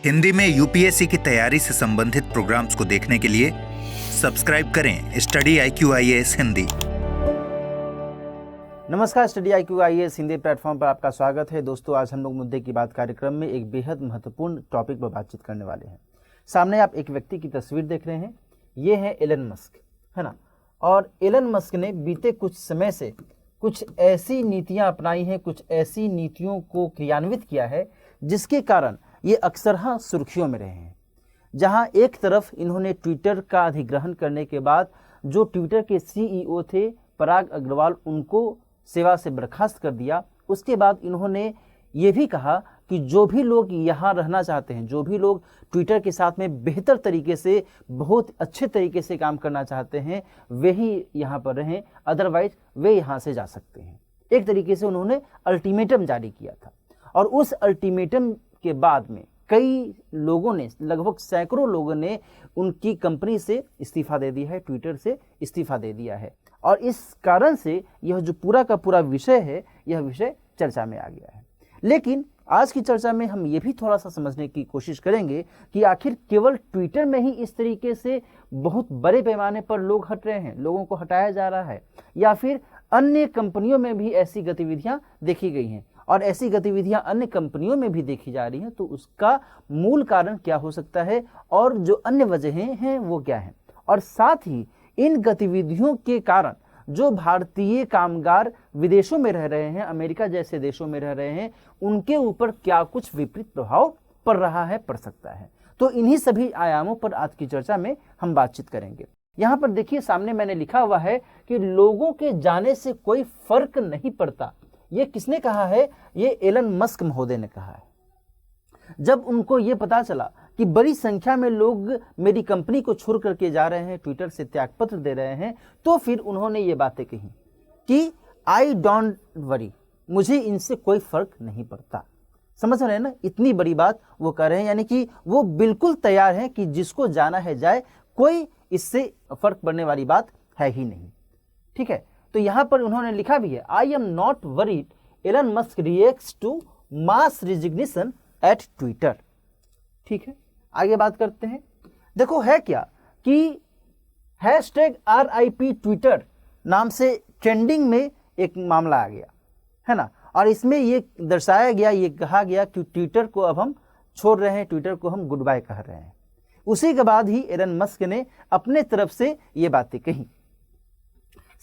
हिंदी में यूपीएससी की तैयारी से संबंधित प्रोग्राम्स को देखने के लिए सब्सक्राइब करें स्टडी IQ IAS हिंदी। नमस्कार, study IQ IAS Hindi platform पर आपका स्वागत है। दोस्तों, आज हम लोग मुद्दे की बात कार्यक्रम में एक बेहद महत्वपूर्ण टॉपिक पर बातचीत करने वाले हैं। सामने आप एक व्यक्ति की तस्वीर देख रहे हैं। ये है एलन मस्क, है ना। और एलन मस्क ने बीते कुछ समय से कुछ ऐसी नीतियां अपनाई हैं, कुछ ऐसी नीतियों को क्रियान्वित किया है जिसके कारण ये अक्सर सुर्खियों में रहे हैं। जहां एक तरफ इन्होंने ट्विटर का अधिग्रहण करने के बाद जो ट्विटर के CEO थे पराग अग्रवाल, उनको सेवा से बर्खास्त कर दिया। उसके बाद इन्होंने ये भी कहा कि जो भी लोग यहाँ रहना चाहते हैं, जो भी लोग ट्विटर के साथ में बेहतर तरीके से, बहुत अच्छे तरीके से काम करना चाहते हैं, वे ही यहाँ पर रहें, अदरवाइज वे यहाँ से जा सकते हैं। एक तरीके से उन्होंने अल्टीमेटम जारी किया था। और उस अल्टीमेटम के बाद में कई लोगों ने, लगभग सैकड़ों लोगों ने उनकी कंपनी से इस्तीफा दे दिया है, ट्विटर से इस्तीफा दे दिया है। और इस कारण से यह जो पूरा का पूरा विषय है, यह विषय चर्चा में आ गया है। लेकिन आज की चर्चा में हम ये भी थोड़ा सा समझने की कोशिश करेंगे कि आखिर केवल ट्विटर में ही इस तरीके से बहुत बड़े पैमाने पर लोग हट रहे हैं, लोगों को हटाया जा रहा है, या फिर अन्य कंपनियों में भी ऐसी गतिविधियां देखी गई हैं और ऐसी गतिविधियां अन्य कंपनियों में भी देखी जा रही हैं। तो उसका मूल कारण क्या हो सकता है और जो अन्य वजहें हैं वो क्या हैं, और साथ ही इन गतिविधियों के कारण जो भारतीय कामगार विदेशों में रह रहे हैं, अमेरिका जैसे देशों में रह रहे हैं, उनके ऊपर क्या कुछ विपरीत प्रभाव पड़ रहा है, पड़ सकता है। तो इन्हीं सभी आयामों पर आज की चर्चा में हम बातचीत करेंगे। यहाँ पर देखिए, सामने मैंने लिखा हुआ है कि लोगों के जाने से कोई फर्क नहीं पड़ता। ये किसने कहा है? ये एलन मस्क महोदय ने कहा है। जब उनको ये पता चला कि बड़ी संख्या में लोग मेरी कंपनी को छोड़ करके जा रहे हैं, ट्विटर से त्यागपत्र दे रहे हैं, तो फिर उन्होंने ये बातें कही कि आई डोंट वरी, मुझे इनसे कोई फर्क नहीं पड़ता। समझ रहे हैं ना, इतनी बड़ी बात वो कर रहे हैं, यानी कि वो बिल्कुल तैयार हैं कि जिसको जाना है जाए, कोई इससे फर्क पड़ने वाली बात है ही नहीं। ठीक है, तो यहां पर उन्होंने लिखा भी है, I am not worried, Elon Musk reacts to mass resignation at Twitter. ठीक है, आगे बात करते हैं। देखो है क्या कि #RIP ट्विटर नाम से ट्रेंडिंग में एक मामला आ गया, है ना। और इसमें ये दर्शाया गया, ये कहा गया कि ट्विटर को अब हम छोड़ रहे हैं, ट्विटर को हम गुड बाय कह रहे हैं। उसी के बाद ही एलन मस्क ने अपने तरफ से ये बातें कही।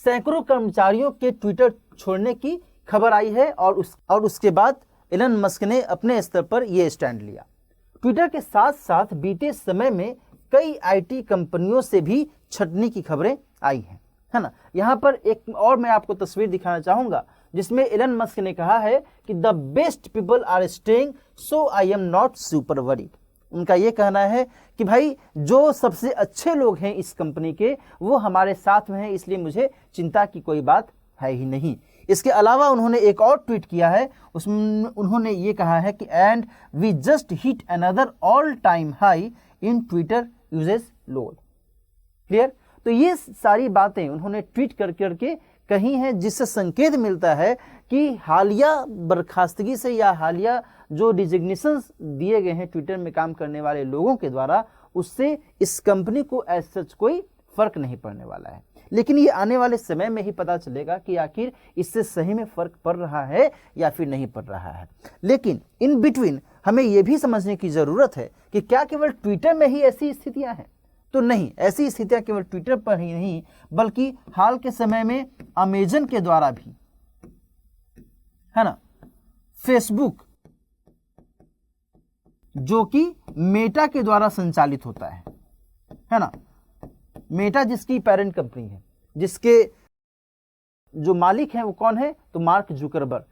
सैकड़ों कर्मचारियों के ट्विटर छोड़ने की खबर आई है और उसके बाद एलन मस्क ने अपने स्तर पर यह स्टैंड लिया। ट्विटर के साथ साथ बीते समय में कई IT कंपनियों से भी छटने की खबरें आई हैं, है ना। यहाँ पर एक और मैं आपको तस्वीर दिखाना चाहूंगा जिसमें एलन मस्क ने कहा है कि the best people are staying so I am not super worried. उनका ये कहना है कि भाई जो सबसे अच्छे लोग हैं इस कंपनी के, वो हमारे साथ में हैं, इसलिए मुझे चिंता की कोई बात है ही नहीं। इसके अलावा उन्होंने एक और ट्वीट किया है, उसमें उन्होंने ये कहा है कि and we just hit another all time high in Twitter usages load. Clear? तो ये सारी बातें उन्होंने ट्वीट कर करके कही हैं, जिससे संकेत मिलता है कि हालिया बर्खास्तगी से या हालिया जो डिजिग्नेशन दिए गए हैं ट्विटर में काम करने वाले लोगों के द्वारा, उससे इस कंपनी को एज सच कोई फर्क नहीं पड़ने वाला है। लेकिन ये आने वाले समय में ही पता चलेगा कि आखिर इससे सही में फर्क पड़ रहा है या फिर नहीं पड़ रहा है। लेकिन इन बिटवीन हमें यह भी समझने की जरूरत है कि क्या केवल ट्विटर में ही ऐसी स्थितियां हैं? तो नहीं, ऐसी स्थितियां केवल ट्विटर पर ही नहीं, बल्कि हाल के समय में अमेजन के द्वारा भी, है ना, फेसबुक जो कि मेटा के द्वारा संचालित होता है ना, मेटा जिसकी पेरेंट कंपनी है, जिसके जो मालिक हैं वो कौन है? तो मार्क जुकरबर्ग,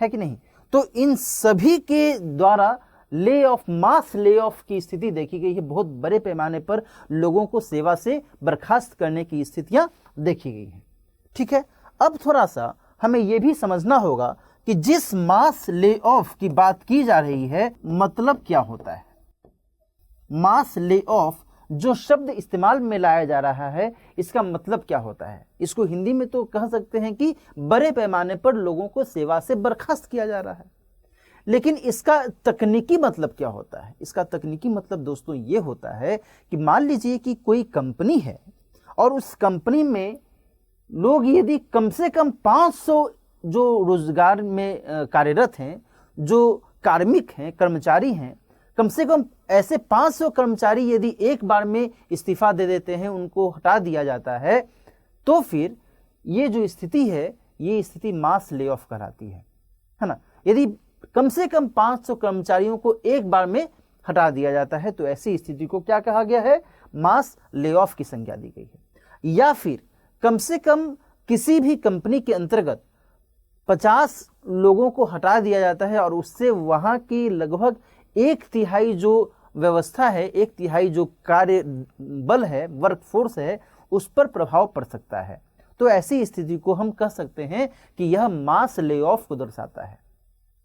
है कि नहीं। तो इन सभी के द्वारा ले ऑफ, मास ले ऑफ की स्थिति देखी गई है। बहुत बड़े पैमाने पर लोगों को सेवा से बर्खास्त करने की स्थितियां देखी गई हैं। ठीक है, अब थोड़ा सा हमें यह भी समझना होगा कि जिस मास ले ऑफ की बात की जा रही है, मतलब क्या होता है। मास ले ऑफ जो शब्द इस्तेमाल में लाया जा रहा है, इसका मतलब क्या होता है? इसको हिंदी में तो कह सकते हैं कि बड़े पैमाने पर लोगों को सेवा से बर्खास्त किया जा रहा है। लेकिन इसका तकनीकी मतलब क्या होता है? इसका तकनीकी मतलब दोस्तों ये होता है कि मान लीजिए कि कोई कंपनी है और उस कंपनी में लोग यदि कम से कम 500 जो रोजगार में कार्यरत हैं, जो कार्मिक हैं, कर्मचारी हैं, कम से कम ऐसे 500 कर्मचारी यदि एक बार में इस्तीफा दे देते हैं, उनको हटा दिया जाता है, तो फिर ये जो स्थिति है, ये स्थिति मास ले ऑफ कहलाती है ना। यदि कम से कम 500 कर्मचारियों को एक बार में हटा दिया जाता है तो ऐसी स्थिति को क्या कहा गया है? मास ले ऑफ की संज्ञा दी गई है। या फिर कम से कम किसी भी कंपनी के अंतर्गत 50 लोगों को हटा दिया जाता है और उससे वहां की लगभग 1/3 जो व्यवस्था है, 1/3 जो कार्य बल है, वर्कफोर्स है, उस पर प्रभाव पड़ सकता है। तो ऐसी स्थिति को हम कह सकते हैं कि यह मास ले ऑफ को दर्शाता है।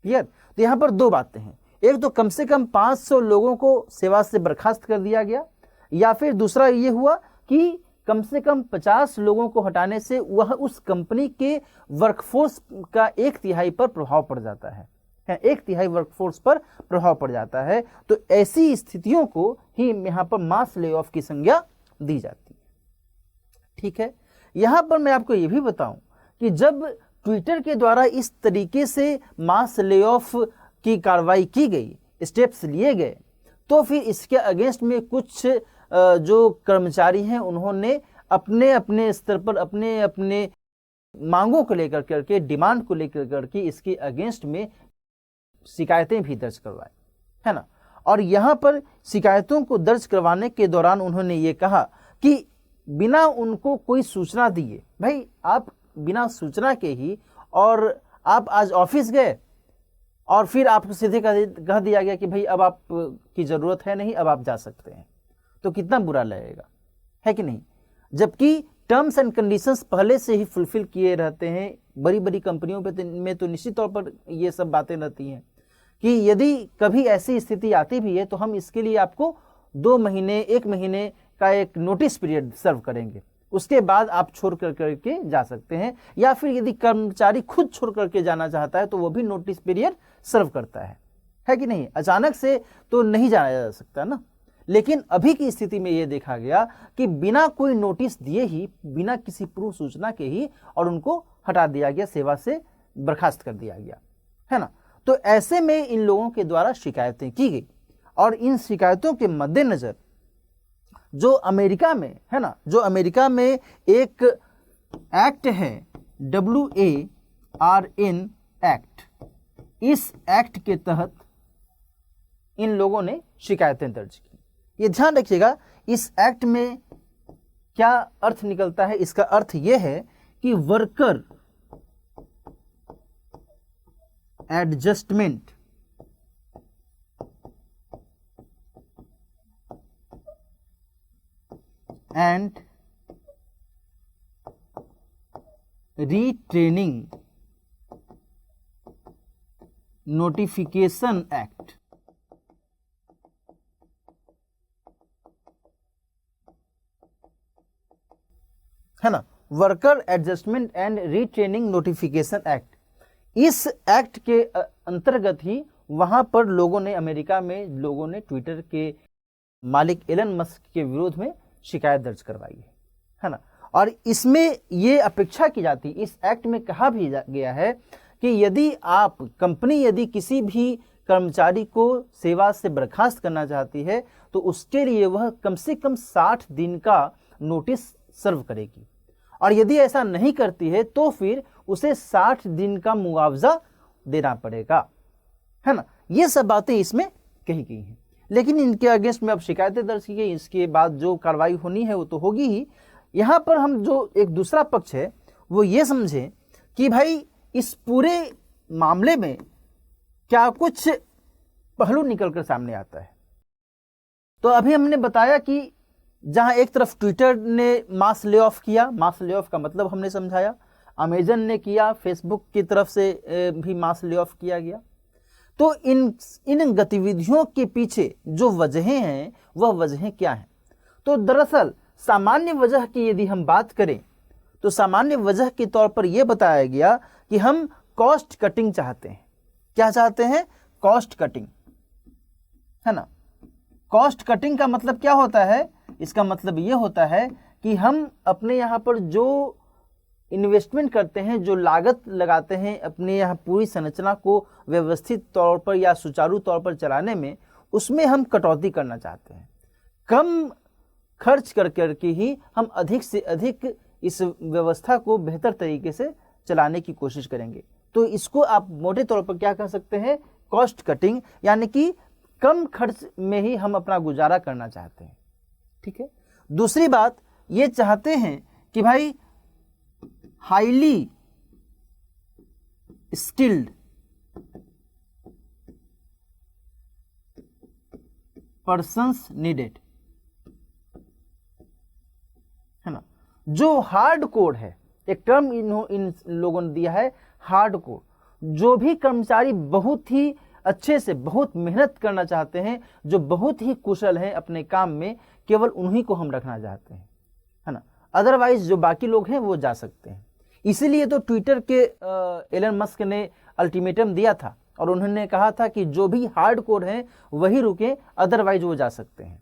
क्लियर? तो यहां पर दो बातें हैं, एक तो कम से कम 500 लोगों को सेवा से बर्खास्त कर दिया गया, या फिर दूसरा ये हुआ कि कम से कम 50 लोगों को हटाने से वह उस कंपनी के वर्कफोर्स का 1/3 पर प्रभाव पड़ जाता है, 1/3 वर्कफोर्स पर प्रभाव पड़ जाता है। तो ऐसी स्थितियों को ही यहां पर मास ले ऑफ की संज्ञा दी जाती है। ठीक है, यहां पर मैं आपको यह भी बताऊं कि जब ट्विटर के द्वारा इस तरीके से मास ले ऑफ की कार्रवाई की गई, स्टेप्स लिए गए, तो फिर इसके अगेंस्ट में कुछ जो कर्मचारी हैं उन्होंने अपने अपने स्तर पर अपने अपने मांगों को लेकर करके, डिमांड को लेकर करके इसके अगेंस्ट में शिकायतें भी दर्ज करवाई, है ना। और यहाँ पर शिकायतों को दर्ज करवाने के दौरान उन्होंने ये कहा कि बिना उनको कोई सूचना दिए, भाई आप बिना सूचना के ही, और आप आज ऑफिस गए और फिर आपको सीधे कह दिया गया कि भाई अब आप की जरूरत है नहीं, अब आप जा सकते हैं, तो कितना बुरा लगेगा, है कि नहीं। जबकि टर्म्स एंड कंडीशंस पहले से ही फुलफिल किए रहते हैं। बड़ी बड़ी कंपनियों में तो निश्चित तौर पर ये सब बातें रहती हैं कि यदि कभी ऐसी स्थिति आती भी है तो हम इसके लिए आपको 2 महीने 1 महीने का एक नोटिस पीरियड सर्व करेंगे, उसके बाद आप छोड़ करके जा सकते हैं। या फिर यदि कर्मचारी खुद छोड़ करके जाना चाहता है तो वो भी नोटिस पीरियड सर्व करता है कि नहीं। अचानक से तो नहीं जाना जा सकता ना। लेकिन अभी की स्थिति में यह देखा गया कि बिना कोई नोटिस दिए ही, बिना किसी पूर्व सूचना के ही, और उनको हटा दिया गया, सेवा से बर्खास्त कर दिया गया, है ना। तो ऐसे में इन लोगों के द्वारा शिकायतें की गई, और इन शिकायतों के मद्देनजर जो अमेरिका में, है ना, जो अमेरिका में एक एक्ट है WARN एक्ट, इस एक्ट के तहत इन लोगों ने शिकायतें दर्ज की। ये ध्यान रखिएगा, इस एक्ट में क्या अर्थ निकलता है। इसका अर्थ यह है कि worker adjustment and retraining notification act, है ना, worker adjustment and retraining notification act. इस एक्ट के अंतर्गत ही वहां पर लोगों ने, अमेरिका में लोगों ने ट्विटर के मालिक एलन मस्क के विरोध में शिकायत दर्ज करवाई है ना। और इसमें ये अपेक्षा की जाती, इस एक्ट में कहा भी गया है कि यदि आप कंपनी यदि किसी भी कर्मचारी को सेवा से बर्खास्त करना चाहती है तो उसके लिए वह कम से कम 60 दिन का नोटिस सर्व करेगी, और यदि ऐसा नहीं करती है तो फिर उसे 60 दिन का मुआवजा देना पड़ेगा, है ना। ये सब बातें इसमें कही गई हैं। लेकिन इनके अगेंस्ट में अब शिकायतें दर्ज की गई, इसके बाद जो कार्रवाई होनी है वो तो होगी ही। यहाँ पर हम जो एक दूसरा पक्ष है वो ये समझें कि भाई इस पूरे मामले में क्या कुछ पहलू निकलकर सामने आता है। तो अभी हमने बताया कि जहां एक तरफ ट्विटर ने मास ले ऑफ किया, मास ले ऑफ का मतलब हमने समझाया, अमेजन ने किया, फेसबुक की तरफ से भी मास ले ऑफ किया गया। तो इन गतिविधियों के पीछे जो वजहें हैं वह वजहें क्या हैं? तो दरअसल सामान्य वजह की यदि हम बात करें तो सामान्य वजह के तौर पर यह बताया गया कि हम कॉस्ट कटिंग चाहते हैं। क्या चाहते हैं? कॉस्ट कटिंग, है ना। कॉस्ट कटिंग का मतलब क्या होता है? इसका मतलब ये होता है कि हम अपने यहाँ पर जो इन्वेस्टमेंट करते हैं, जो लागत लगाते हैं अपने यहाँ पूरी संरचना को व्यवस्थित तौर पर या सुचारू तौर पर चलाने में, उसमें हम कटौती करना चाहते हैं। कम खर्च कर करके ही हम अधिक से अधिक इस व्यवस्था को बेहतर तरीके से चलाने की कोशिश करेंगे। तो इसको आप मोटे तौर पर क्या कह सकते हैं? कॉस्ट कटिंग, यानी कि कम खर्च में ही हम अपना गुजारा करना चाहते हैं। ठीक है। दूसरी बात, ये चाहते हैं कि भाई हाईली स्किल्ड पर्सन्स नीडेड, है ना। जो हार्ड कोड है, एक टर्म इन लोगों ने दिया है, हार्ड कोड। जो भी कर्मचारी बहुत ही अच्छे से बहुत मेहनत करना चाहते हैं, जो बहुत ही कुशल हैं अपने काम में, केवल उन्हीं को हम रखना चाहते हैं, है ना। अदरवाइज जो बाकी लोग हैं वो जा सकते हैं। इसीलिए तो ट्विटर के एलन मस्क ने अल्टीमेटम दिया था और उन्होंने कहा था कि जो भी हार्ड कोर हैं वही रुकें, अदरवाइज वो जा सकते हैं।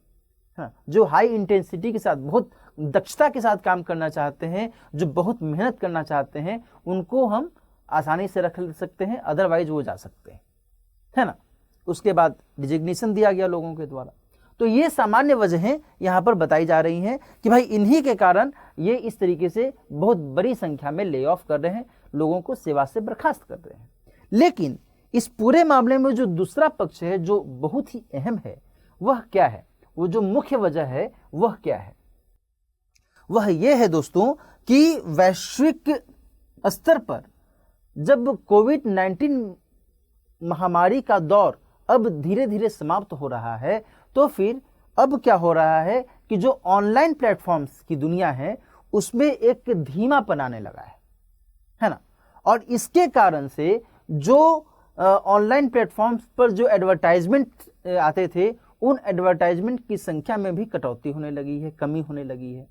हाँ, जो हाई इंटेंसिटी के साथ, बहुत दक्षता के साथ काम करना चाहते हैं, जो बहुत मेहनत करना चाहते हैं, उनको हम आसानी से रख सकते हैं, अदरवाइज वो जा सकते हैं, है ना। उसके बाद डिजिग्नेशन दिया गया लोगों के द्वारा। तो ये सामान्य वजहें यहाँ पर बताई जा रही हैं कि भाई इन्हीं के कारण ये इस तरीके से बहुत बड़ी संख्या में ले ऑफ कर रहे हैं, लोगों को सेवा से बर्खास्त कर रहे हैं। लेकिन इस पूरे मामले में जो दूसरा पक्ष है, जो बहुत ही अहम है, वह क्या है? वो जो मुख्य वजह है वह क्या है? वह यह है दोस्तों कि वैश्विक स्तर पर जब कोविड-19 महामारी का दौर अब धीरे धीरे समाप्त हो रहा है, तो फिर अब क्या हो रहा है कि जो ऑनलाइन प्लेटफॉर्म्स की दुनिया है उसमें एक धीमापन आने लगा है ना। और इसके कारण से जो ऑनलाइन प्लेटफॉर्म्स पर जो एडवर्टाइजमेंट आते थे, उन एडवर्टाइजमेंट की संख्या में भी कटौती होने लगी है, कमी होने लगी है।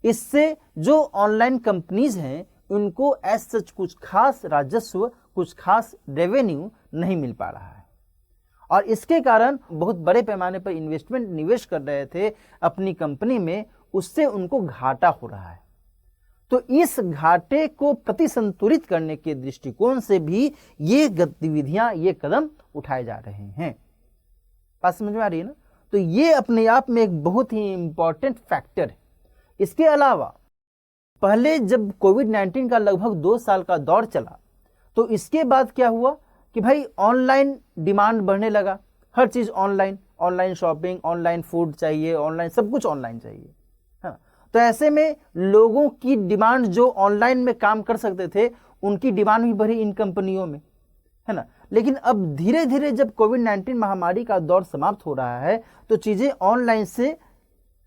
इससे जो ऑनलाइन कंपनीज हैं उनको एज सच कुछ खास राजस्व, कुछ खास रेवेन्यू नहीं मिल पा रहा है। और इसके कारण बहुत बड़े पैमाने पर इन्वेस्टमेंट निवेश कर रहे थे अपनी कंपनी में, उससे उनको घाटा हो रहा है। तो इस घाटे को प्रतिसंतुलित करने के दृष्टिकोण से भी ये गतिविधियां, ये कदम उठाए जा रहे हैं। बात समझ में आ रही है ना। तो ये अपने आप में एक बहुत ही इंपॉर्टेंट फैक्टर है। इसके अलावा पहले जब कोविड-19 का लगभग 2 साल का दौर चला, तो इसके बाद क्या हुआ कि भाई ऑनलाइन डिमांड बढ़ने लगा। हर चीज online, online shopping, online food चाहिए, ऑनलाइन सब कुछ ऑनलाइन चाहिए। हाँ, तो ऐसे में लोगों की डिमांड, जो ऑनलाइन में काम कर सकते थे, उनकी डिमांड भी बढ़ी इन कंपनियों में, है ना। लेकिन अब धीरे धीरे जब कोविड-19 महामारी का दौर समाप्त हो रहा है, तो चीजें ऑनलाइन से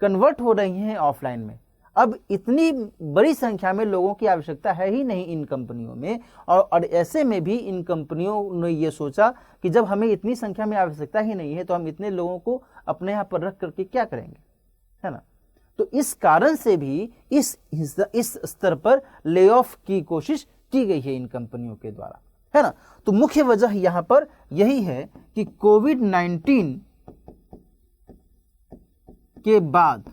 कन्वर्ट हो रही हैं ऑफलाइन में। अब इतनी बड़ी संख्या में लोगों की आवश्यकता है ही नहीं इन कंपनियों में, और ऐसे में भी इन कंपनियों ने ये सोचा कि जब हमें इतनी संख्या में आवश्यकता ही नहीं है, तो हम इतने लोगों को अपने यहाँ पर रख करके क्या करेंगे, है ना। तो इस कारण से भी इस स्तर पर ले ऑफ की कोशिश की गई है इन कंपनियों के द्वारा, है ना। तो मुख्य वजह यहाँ पर यही है कि कोविड-19 के बाद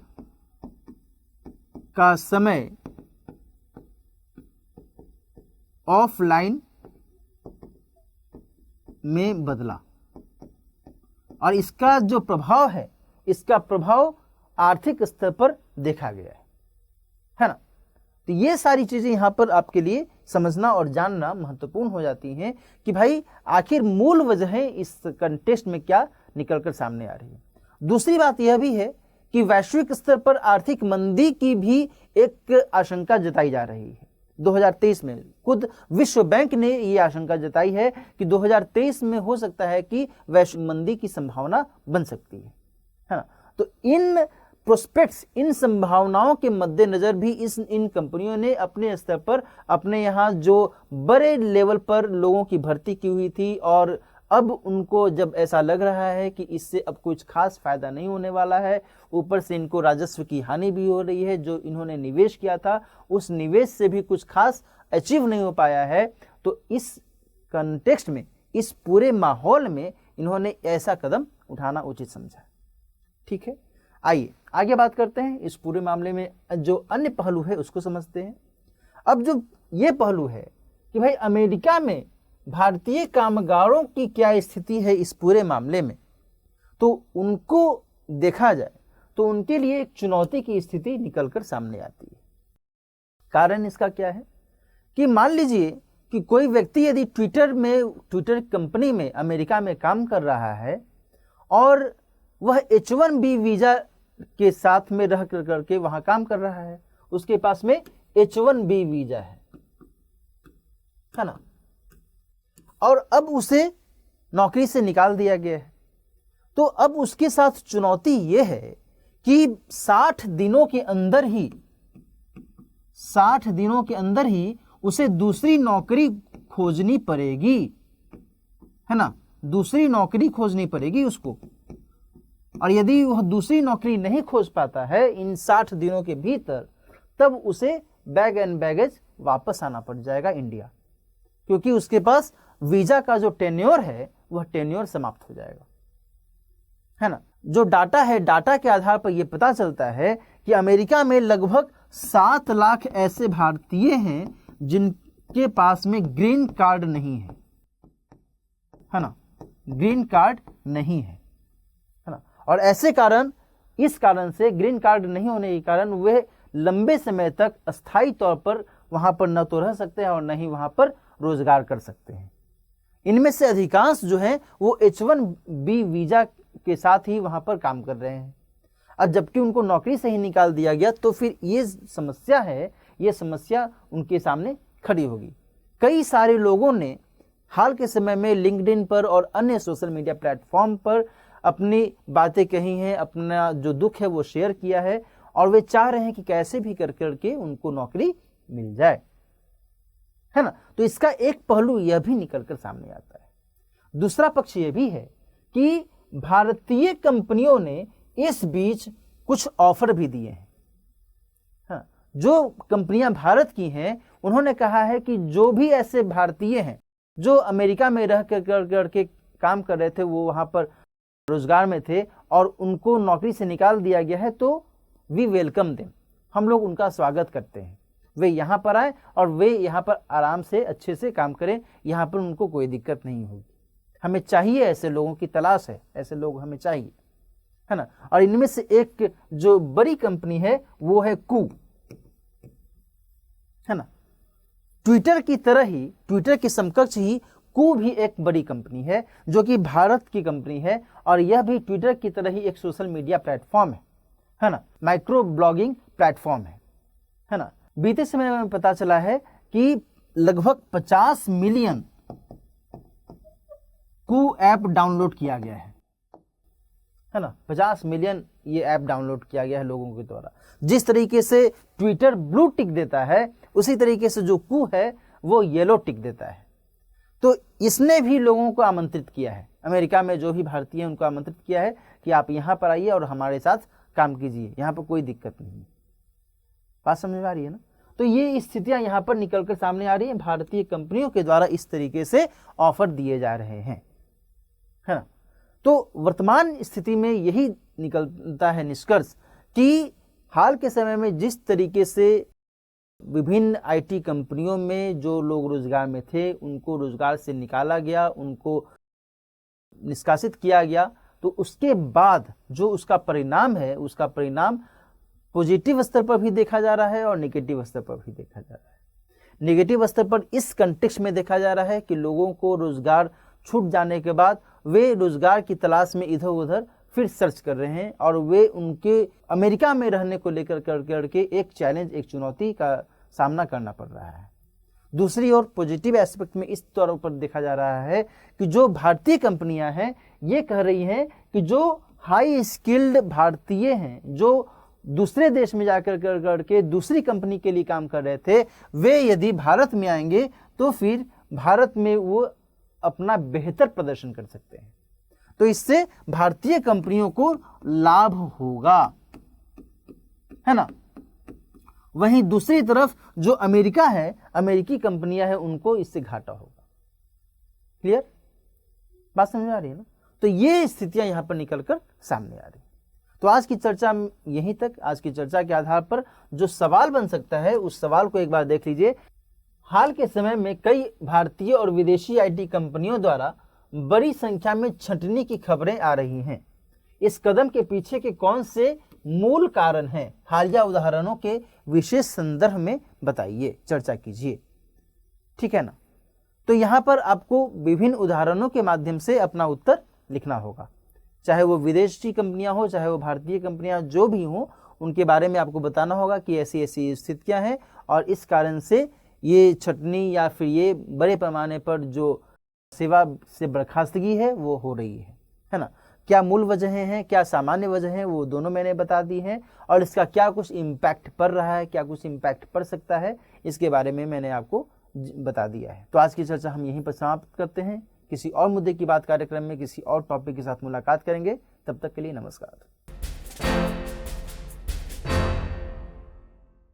का समय ऑफलाइन में बदला, और इसका जो प्रभाव है, इसका प्रभाव आर्थिक स्तर पर देखा गया है ना। तो ये सारी चीजें यहां पर आपके लिए समझना और जानना महत्वपूर्ण हो जाती हैं कि भाई आखिर मूल वजहें इस कंटेक्स्ट में क्या निकलकर सामने आ रही है। दूसरी बात यह भी है कि वैश्विक स्तर पर आर्थिक मंदी की भी एक आशंका जताई जा रही है। 2023 में खुद विश्व बैंक ने ये आशंका जताई है कि 2023 में हो सकता है कि वैश्विक मंदी की संभावना बन सकती है ना। तो इन प्रोस्पेक्ट्स, इन संभावनाओं के मद्देनजर भी इन कंपनियों ने अपने स्तर पर, अपने यहाँ जो बड़े लेवल पर लोगों की भर्ती की हुई थी, और अब उनको जब ऐसा लग रहा है कि इससे अब कुछ खास फायदा नहीं होने वाला है, ऊपर से इनको राजस्व की हानि भी हो रही है, जो इन्होंने निवेश किया था उस निवेश से भी कुछ खास अचीव नहीं हो पाया है, तो इस कंटेक्स्ट में इस पूरे माहौल में इन्होंने ऐसा कदम उठाना उचित समझा। ठीक है, आइए आगे बात करते हैं। इस पूरे मामले में जो अन्य पहलू है उसको समझते हैं। अब जो ये पहलू है कि भाई अमेरिका में भारतीय कामगारों की क्या स्थिति है इस पूरे मामले में, तो उनको देखा जाए तो उनके लिए एक चुनौती की स्थिति निकलकर सामने आती है। कारण इसका क्या है कि मान लीजिए कि कोई व्यक्ति यदि ट्विटर कंपनी में अमेरिका में काम कर रहा है और वह H1B वीजा के साथ में रह करके वहां काम कर रहा है, उसके पास में H1B वीजा है ना, और अब उसे नौकरी से निकाल दिया गया है, तो अब उसके साथ चुनौती यह है कि 60 दिनों के अंदर ही उसे दूसरी नौकरी खोजनी पड़ेगी, है ना, दूसरी नौकरी खोजनी पड़ेगी उसको। और यदि वह दूसरी नौकरी नहीं खोज पाता है इन 60 दिनों के भीतर, तब उसे बैग एंड बैगेज वापस आना पड़ जाएगा इंडिया, क्योंकि उसके पास वीजा का जो टेन्योर है वह टेन्योर समाप्त हो जाएगा, है ना। जो डाटा है, डाटा के आधार पर यह पता चलता है कि अमेरिका में लगभग 7 लाख ऐसे भारतीय हैं जिनके पास में ग्रीन कार्ड नहीं है ना, ग्रीन कार्ड नहीं है ना। और इस कारण से ग्रीन कार्ड नहीं होने के कारण वे लंबे समय तक अस्थायी तौर पर वहां पर न तो रह सकते हैं और न ही वहां पर रोजगार कर सकते हैं। इनमें से अधिकांश जो है वो H1B वीजा के साथ ही वहां पर काम कर रहे हैं। अब जबकि उनको नौकरी से ही निकाल दिया गया, तो फिर ये समस्या उनके सामने खड़ी होगी। कई सारे लोगों ने हाल के समय में लिंक्डइन पर और अन्य सोशल मीडिया प्लेटफॉर्म पर अपनी बातें कही हैं, अपना जो दुख है वो शेयर किया है, और वे चाह रहे हैं कि कैसे भी कर करके उनको नौकरी मिल जाए, है ना। तो इसका एक पहलू यह भी निकलकर सामने आता है। दूसरा पक्ष यह भी है कि भारतीय कंपनियों ने इस बीच कुछ ऑफर भी दिए हैं। हाँ, जो कंपनियां भारत की हैं उन्होंने कहा है कि जो भी ऐसे भारतीय हैं जो अमेरिका में रह करके काम कर रहे थे, वो वहां पर रोजगार में थे और उनको नौकरी से निकाल दिया गया है, तो वी वेलकम देम, हम लोग उनका स्वागत करते हैं। वे यहाँ पर आए और वे यहाँ पर आराम से अच्छे से काम करें, यहाँ पर उनको कोई दिक्कत नहीं होगी। हमें चाहिए, ऐसे लोगों की तलाश है, ऐसे लोग हमें चाहिए, है ना। और इनमें से एक जो बड़ी कंपनी है वो है कू, है ना। ट्विटर की तरह ही, ट्विटर के समकक्ष ही कू भी एक बड़ी कंपनी है जो कि भारत की कंपनी है, और यह भी ट्विटर की तरह ही एक सोशल मीडिया प्लेटफॉर्म है ना, माइक्रो ब्लॉगिंग प्लेटफॉर्म है ना। बीते समय में पता चला है कि लगभग 50 मिलियन कू ऐप डाउनलोड किया गया है ना, 50 मिलियन ये ऐप डाउनलोड किया गया है लोगों के द्वारा। जिस तरीके से ट्विटर ब्लू टिक देता है, उसी तरीके से जो कू है वो येलो टिक देता है। तो इसने भी लोगों को आमंत्रित किया है, अमेरिका में जो भी भारतीय हैं उनको आमंत्रित किया है कि आप यहाँ पर आइए और हमारे साथ काम कीजिए, यहाँ पर कोई दिक्कत नहीं है। बात समझ में आ रही है ना। तो ये स्थितियां यहाँ पर निकलकर सामने आ रही हैं, भारतीय कंपनियों के द्वारा इस तरीके से ऑफर दिए जा रहे हैं, है ना। तो वर्तमान स्थिति में यही निकलता है निष्कर्ष कि हाल के समय में जिस तरीके से विभिन्न आईटी कंपनियों में जो लोग रोजगार में थे उनको रोजगार से निकाला गया, उनको निष्कासित किया गया, तो उसके बाद जो उसका परिणाम है, उसका परिणाम पॉजिटिव स्तर पर भी देखा जा रहा है और नेगेटिव स्तर पर भी देखा जा रहा है। नेगेटिव स्तर पर इस कंटेक्स्ट में देखा जा रहा है कि लोगों को रोजगार छूट जाने के बाद वे रोजगार की तलाश में इधर उधर फिर सर्च कर रहे हैं, और वे उनके अमेरिका में रहने को लेकर करके एक चैलेंज, एक चुनौती का सामना करना पड़ रहा है। दूसरी ओर पॉजिटिव एस्पेक्ट में इस तौर पर देखा जा रहा है कि जो भारतीय कंपनियां हैं ये कह रही हैं कि जो हाई स्किल्ड भारतीय हैं, जो दूसरे देश में जाकर करके दूसरी कंपनी के लिए काम कर रहे थे, वे यदि भारत में आएंगे तो फिर भारत में वो अपना बेहतर प्रदर्शन कर सकते हैं। तो इससे भारतीय कंपनियों को लाभ होगा, है ना। वहीं दूसरी तरफ जो अमेरिका है, अमेरिकी कंपनियां हैं, उनको इससे घाटा होगा। क्लियर। बात समझ में आ रही है ना। तो ये स्थितियां यहाँ पर निकल कर सामने आ रही। तो आज की चर्चा यहीं तक। आज की चर्चा के आधार पर जो सवाल बन सकता है उस सवाल को एक बार देख लीजिए। हाल के समय में कई भारतीय और विदेशी आईटी कंपनियों द्वारा बड़ी संख्या में छंटनी की खबरें आ रही हैं। इस कदम के पीछे के कौन से मूल कारण हैं, हालिया उदाहरणों के विशेष संदर्भ में बताइए, चर्चा कीजिए। ठीक है ना। तो यहाँ पर आपको विभिन्न उदाहरणों के माध्यम से अपना उत्तर लिखना होगा, चाहे वो विदेशी कंपनियां हो चाहे वो भारतीय कंपनियां जो भी हों, उनके बारे में आपको बताना होगा कि ऐसी ऐसी स्थितियां हैं और इस कारण से ये छटनी या फिर ये बड़े पैमाने पर जो सेवा से बर्खास्तगी है वो हो रही है ना। क्या मूल वजहें हैं, क्या सामान्य वजह हैं, वो दोनों मैंने बता दी हैं और इसका क्या कुछ इम्पैक्ट पड़ रहा है, क्या कुछ इम्पैक्ट पड़ सकता है, इसके बारे में मैंने आपको बता दिया है। तो आज की चर्चा हम यहीं पर समाप्त करते हैं। किसी और मुद्दे की बात कार्यक्रम में किसी और टॉपिक के साथ मुलाकात करेंगे। तब तक के लिए नमस्कार।